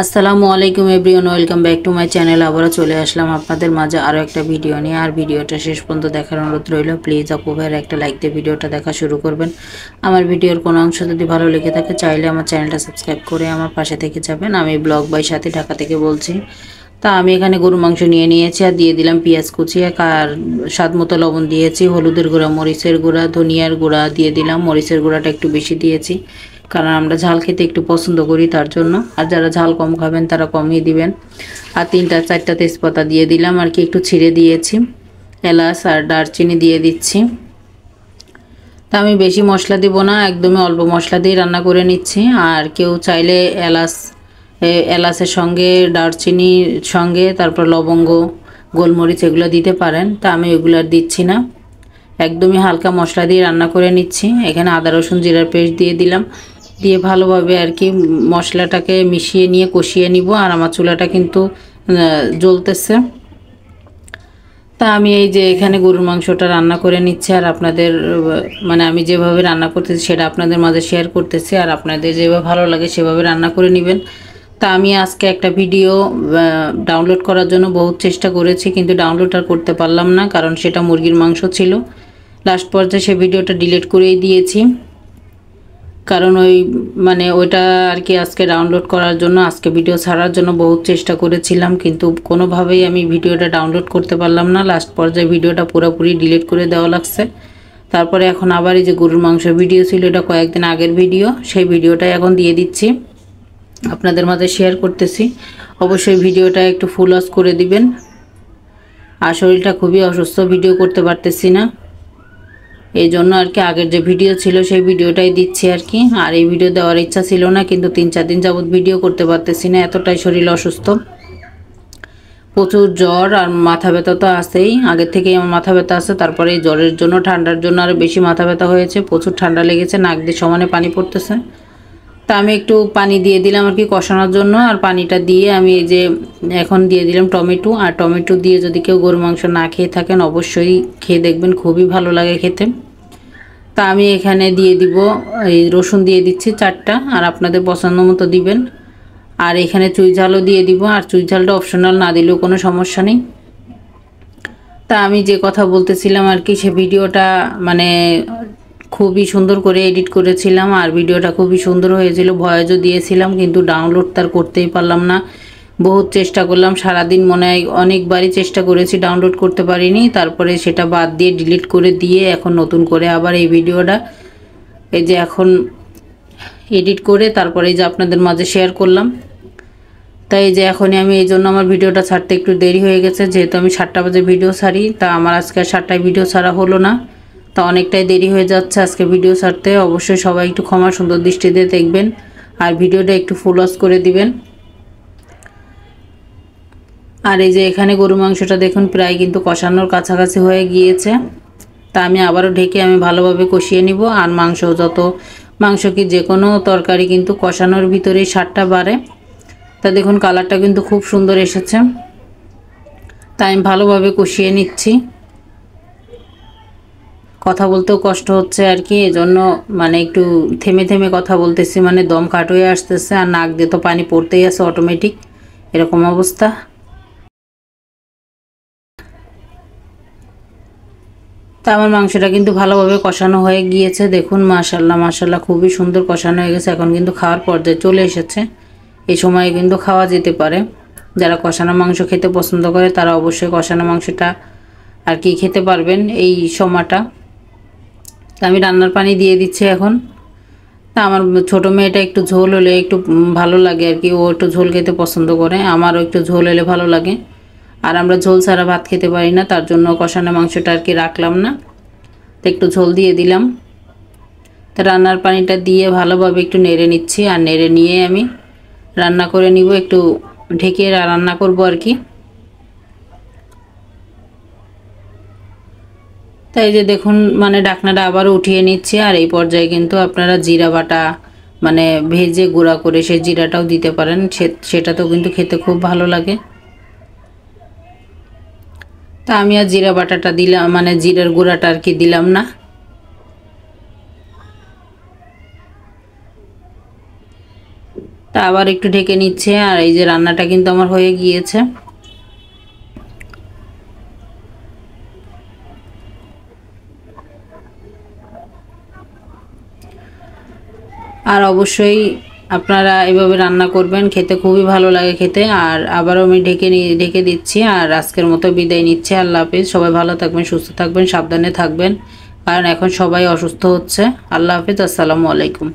আসসালামু আলাইকুম everyone, welcome back to my channel. আবারও চলে আসলাম আপনাদের মাঝে আরও একটা ভিডিও নিয়ে। আর ভিডিওটা শেষ পর্যন্ত দেখার অনুরোধ রইল। প্লিজ আপু ভাইয়ের একটা লাইক দিয়ে ভিডিওটা দেখা শুরু করবেন। আমার ভিডিওর কোনো অংশ যদি ভালো লেগে থাকে চাইলে আমার চ্যানেলটা সাবস্ক্রাইব করে আমার পাশে থেকে যাবেন। আমি ব্লগ বাই সাথী ঢাকা থেকে বলছি। তা আমি এখানে গরু মাংস নিয়ে নিয়েছি আর দিয়ে দিলাম পেঁয়াজ কুচি, আর স্বাদ মতো লবণ দিয়েছি, হলুদের গুঁড়া, মরিচের গুঁড়া, ধনিয়ার গুঁড়া দিয়ে দিলাম। মরিচের গুঁড়াটা একটু বেশি দিয়েছি কারণ আমরা ঝাল খেতে একটু পছন্দ করি তার জন্য। আর যারা ঝাল কম খাবেন তারা কমই দিবেন। আর 3-4টা তেজপাতা দিয়ে দিলাম আর কি, একটু ছিঁড়ে দিয়েছি। এলাচ আর দারচিনি দিয়ে দিচ্ছি। তা আমি বেশি মশলা দিব না, একদমই অল্প মশলা দিয়ে রান্না করে নিচ্ছি। আর কেউ চাইলে এলাচের সঙ্গে, দারচিনির সঙ্গে, তারপর লবঙ্গ, গোলমরিচ এগুলো দিতে পারেন। তা আমি এগুলো আর দিচ্ছি না, একদমই হালকা মশলা দিয়ে রান্না করে নিচ্ছি। এখানে আদা রসুন জিরার পেস্ট দিয়ে দিলাম, দিয়ে ভালোভাবে আর কি মশলাটাকে মিশিয়ে নিয়ে কষিয়ে নিব। আর আমার চুলাটা কিন্তু জ্বলতেছে। তা আমি এই যে এখানে গরুর মাংসটা রান্না করে নিচ্ছি, আর আপনাদের মানে আমি যেভাবে রান্না করতেছি সেটা আপনাদের মাঝে শেয়ার করতেছি। আর আপনাদের যেভাবে ভালো লাগে সেভাবে রান্না করে নেবেন। তা আমি আজকে একটা ভিডিও ডাউনলোড করার জন্য বহুত চেষ্টা করেছি, কিন্তু ডাউনলোড আর করতে পারলাম না কারণ সেটা মুরগির মাংস ছিল। লাস্ট পর্যায়ে সে ভিডিওটা ডিলিট করেই দিয়েছি, কারণ ওইটা আর কি আজকে ডাউনলোড করার জন্য, আজকে ভিডিও ছাড়ার জন্য বহুত চেষ্টা করেছিলাম, কিন্তু কোনোভাবেই আমি ভিডিওটা ডাউনলোড করতে পারলাম না। লাস্ট পর্যায়ে ভিডিওটা পুরোপুরি ডিলিট করে দেওয়া লাগছে। তারপরে এখন আবার এই যে গরুর মাংস ভিডিও ছিল, এটা কয়েকদিন আগের ভিডিও, সেই ভিডিওটাই এখন দিয়ে দিচ্ছি, আপনাদের মাঝে শেয়ার করতেছি। অবশ্যই ভিডিওটা একটু ফুল ওয়াচ করে দিবেন। আর শরীরটা খুবই অসুস্থ, ভিডিও করতে পারতেছি না, এই জন্য আর কি আগের যে ভিডিও ছিল সেই ভিডিওটাই দিচ্ছি আর কি। আর এই ভিডিও দেওয়ার ইচ্ছা ছিল না, কিন্তু 3-4 দিন যাবত ভিডিও করতে পারতেছি না, এতটাই শরীর অসুস্থ। প্রচুর জ্বর আর মাথা ব্যথা তো আছেই, আগের থেকেই আমার মাথা ব্যথা আছে। তারপরে এই জ্বরের জন্য, ঠান্ডার জন্য আরও বেশি মাথা ব্যথা হয়েছে, প্রচুর ঠান্ডা লেগেছে, নাক দিয়ে সমানে পানি পড়তেছে। তা আমি একটু পানি দিয়ে দিলাম আর কি কষানোর জন্য। আর পানিটা দিয়ে আমি এই যে এখন দিয়ে দিলাম টমেটো। আর টমেটো দিয়ে যদি কেউ গরু মাংস না খেয়ে থাকেন অবশ্যই খেয়ে দেখবেন, খুবই ভালো লাগে খেতে। তা আমি এখানে দিয়ে দিব এই রসুন দিয়ে দিচ্ছি 4টা, আর আপনাদের পছন্দ মতো দিবেন। আর এখানে চুই ঝালও দিয়ে দিব, আর চুই ঝালটা অপশনাল, না দিলেও কোনো সমস্যা নেই। তা আমি যে কথা বলতেছিলাম আর কি, সে ভিডিওটা মানে খুবই সুন্দর করে এডিট করেছিলাম, আর ভিডিওটা খুবই সুন্দর হয়েছিল। ভয়েসও দিয়েছিলাম, কিন্তু ডাউনলোড তার করতেই পারলাম না। বহুত চেষ্টা করলাম, সারাদিন মনে হয় অনেকবারই চেষ্টা করেছি, ডাউনলোড করতে পারিনি। তারপরে সেটা বাদ দিয়ে ডিলিট করে দিয়ে এখন নতুন করে আবার এই ভিডিওটা এই যে এখন এডিট করে তারপরে এই যে আপনাদের মাঝে শেয়ার করলাম। তাই এই যে এখনই আমি এই জন্য আমার ভিডিওটা ছাড়তে একটু দেরি হয়ে গেছে, যেহেতু আমি 7টা বাজে ভিডিও ছাড়ি। তা আমার আজকে 7টায় ভিডিও ছাড়া হলো না, তা অনেকটাই দেরি হয়ে যাচ্ছে আজকে ভিডিও ছাড়তে। অবশ্যই সবাই একটু ক্ষমা সুন্দর দৃষ্টিতে দেখবেন, আর ভিডিওটা একটু ফুল ওয়াচ করে দিবেন। আর এই যে এখানে গরু মাংসটা দেখুন প্রায় কিন্তু কষানোর কাছাকাছি হয়ে গিয়েছে। তা আমি আবারও ঢেকে আমি ভালোভাবে কষিয়ে নিব। আর মাংস কি যে কোনো তরকারি কিন্তু কষানোর ভিতরেই স্বাদটা বাড়ে। তা দেখুন কালারটা কিন্তু খুব সুন্দর এসেছে। তাই আমি ভালোভাবে কষিয়ে নিচ্ছি, কথা বলতেও কষ্ট হচ্ছে আর কি, এজন্য মানে একটু থেমে থেমে কথা বলতেছি, মানে দম কাট হয়ে আসতেছে, আর নাক দিয়ে তো পানি পড়তেই আছে অটোমেটিক, এরকম অবস্থা। তা আমার মাংসটা কিন্তু ভালোভাবে কষানো হয়ে গিয়েছে, দেখুন মাশাল্লাহ মাশাল্লাহ খুবই সুন্দর কষানো হয়ে গেছে। এখন কিন্তু খাওয়ার পর্যায়ে চলে এসেছে, এই সময় কিন্তু খাওয়া যেতে পারে। যারা কষানো মাংস খেতে পছন্দ করে তারা অবশ্যই কষানো মাংসটা আর কি খেতে পারবেন এই সময়টা। তা আমি রান্নার পানি দিয়ে দিচ্ছি এখন। তা আমার ছোটো মেয়েটা একটু ঝোল হলে একটু ভালো লাগে আর কি, ও একটু ঝোল খেতে পছন্দ করে, আমারও একটু ঝোল হলে ভালো লাগে। আর আমরা ঝোল ছাড়া ভাত খেতে পারি না, তার জন্য কষানো মাংসটা আর কি রাখলাম না, তো একটু ঝোল দিয়ে দিলাম। তা রান্নার পানিটা দিয়ে ভালোভাবে একটু নেড়ে নিচ্ছি, আর নেড়ে নিয়ে আমি রান্না করে নিব, একটু ঢেকে রান্না করব আর কি। তাই যে দেখুন মানে ঢাকনাটা আবার উঠিয়ে নিচ্ছি। আর এই পর্যায়ে কিন্তু আপনারা জিরা বাটা মানে ভেজে গুঁড়া করে সেই জিরাটাও দিতে পারেন, সেটা তো কিন্তু খেতে খুব ভালো লাগে। তা আমি আর জিরা বাটাটা দিলাম, মানে জিরার গুঁড়াটা আর কি দিলাম না। তা আবার একটু ঢেকে নিচ্ছে। আর এই যে রান্নাটা কিন্তু আমার হয়ে গিয়েছে। আর অবশ্যই আপনারা এভাবে রান্না করবেন, খেতে খুবই ভালো লাগে খেতে। আর আবারও আমি ঢেকে দিচ্ছি। আর আজকের মতো বিদায় নিচ্ছি। আল্লাহ হাফিজ। সবাই ভালো থাকবেন, সুস্থ থাকবেন, সাবধানে থাকবেন, কারণ এখন সবাই অসুস্থ হচ্ছে। আল্লাহ হাফিজ। আসসালামু আলাইকুম।